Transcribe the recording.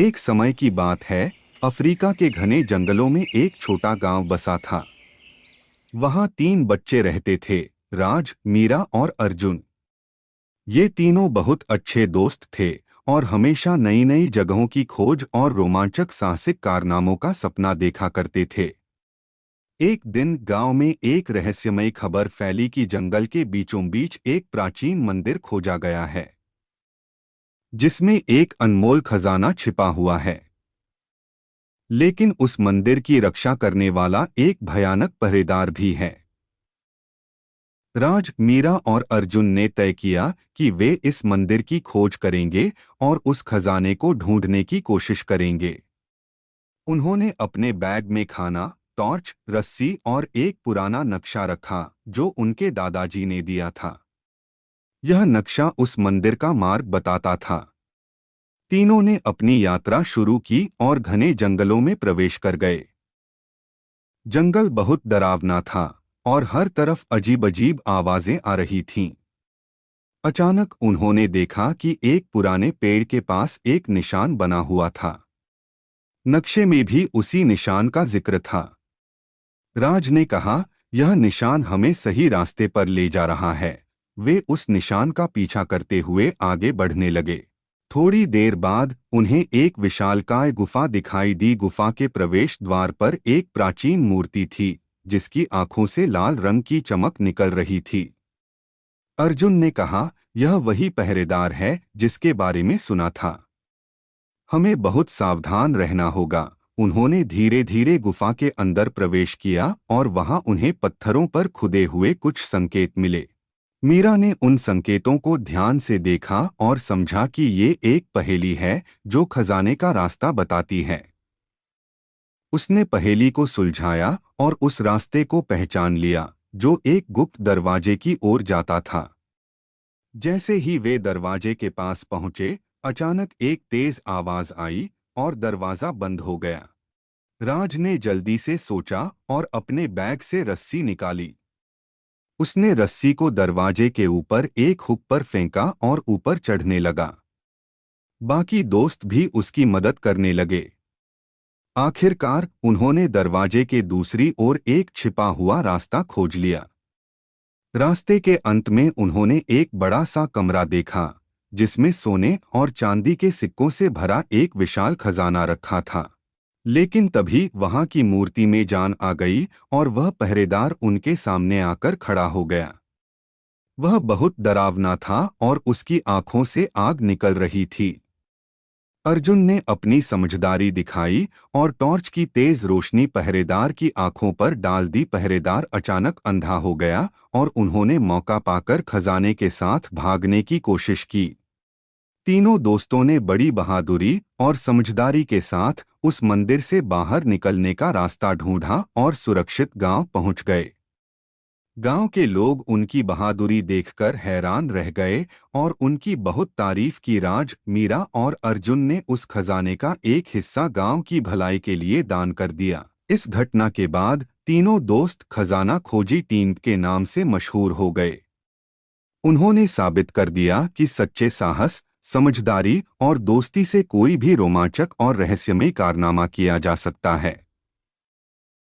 एक समय की बात है। अफ्रीका के घने जंगलों में एक छोटा गांव बसा था। वहां तीन बच्चे रहते थे, राज, मीरा और अर्जुन। ये तीनों बहुत अच्छे दोस्त थे और हमेशा नई नई जगहों की खोज और रोमांचक साहसिक कारनामों का सपना देखा करते थे। एक दिन गांव में एक रहस्यमयी खबर फैली कि जंगल के बीचों बीच एक प्राचीन मंदिर खोजा गया है, जिसमें एक अनमोल खजाना छिपा हुआ है। लेकिन उस मंदिर की रक्षा करने वाला एक भयानक पहरेदार भी है। राज, मीरा और अर्जुन ने तय किया कि वे इस मंदिर की खोज करेंगे और उस खजाने को ढूंढने की कोशिश करेंगे। उन्होंने अपने बैग में खाना, टॉर्च, रस्सी और एक पुराना नक्शा रखा जो उनके दादाजी ने दिया था। यह नक्शा उस मंदिर का मार्ग बताता था। तीनों ने अपनी यात्रा शुरू की और घने जंगलों में प्रवेश कर गए। जंगल बहुत डरावना था और हर तरफ अजीब अजीब आवाजें आ रही थीं। अचानक उन्होंने देखा कि एक पुराने पेड़ के पास एक निशान बना हुआ था। नक्शे में भी उसी निशान का जिक्र था। राज ने कहा, यह निशान हमें सही रास्ते पर ले जा रहा है। वे उस निशान का पीछा करते हुए आगे बढ़ने लगे। थोड़ी देर बाद उन्हें एक विशालकाय गुफा दिखाई दी। गुफा के प्रवेश द्वार पर एक प्राचीन मूर्ति थी, जिसकी आंखों से लाल रंग की चमक निकल रही थी। अर्जुन ने कहा, यह वही पहरेदार है जिसके बारे में सुना था। हमें बहुत सावधान रहना होगा। उन्होंने धीरे धीरे गुफा के अंदर प्रवेश किया और वहां उन्हें पत्थरों पर खुदे हुए कुछ संकेत मिले। मीरा ने उन संकेतों को ध्यान से देखा और समझा कि ये एक पहेली है जो खजाने का रास्ता बताती है। उसने पहेली को सुलझाया और उस रास्ते को पहचान लिया जो एक गुप्त दरवाजे की ओर जाता था। जैसे ही वे दरवाजे के पास पहुंचे, अचानक एक तेज आवाज आई और दरवाजा बंद हो गया। राज ने जल्दी से सोचा और अपने बैग से रस्सी निकाली। उसने रस्सी को दरवाजे के ऊपर एक हुक पर फेंका और ऊपर चढ़ने लगा। बाकी दोस्त भी उसकी मदद करने लगे। आखिरकार उन्होंने दरवाजे के दूसरी ओर एक छिपा हुआ रास्ता खोज लिया। रास्ते के अंत में उन्होंने एक बड़ा सा कमरा देखा, जिसमें सोने और चांदी के सिक्कों से भरा एक विशाल खजाना रखा था। लेकिन तभी वहां की मूर्ति में जान आ गई और वह पहरेदार उनके सामने आकर खड़ा हो गया। वह बहुत डरावना था और उसकी आंखों से आग निकल रही थी। अर्जुन ने अपनी समझदारी दिखाई और टॉर्च की तेज रोशनी पहरेदार की आंखों पर डाल दी। पहरेदार अचानक अंधा हो गया और उन्होंने मौका पाकर खजाने के साथ भागने की कोशिश की। तीनों दोस्तों ने बड़ी बहादुरी और समझदारी के साथ उस मंदिर से बाहर निकलने का रास्ता ढूंढा और सुरक्षित गांव पहुंच गए। गांव के लोग उनकी बहादुरी देखकर हैरान रह गए और उनकी बहुत तारीफ की। राज, मीरा और अर्जुन ने उस खजाने का एक हिस्सा गांव की भलाई के लिए दान कर दिया। इस घटना के बाद तीनों दोस्त खजाना खोजी टीम के नाम से मशहूर हो गए। उन्होंने साबित कर दिया कि सच्चे साहस, समझदारी और दोस्ती से कोई भी रोमांचक और रहस्यमय कारनामा किया जा सकता है।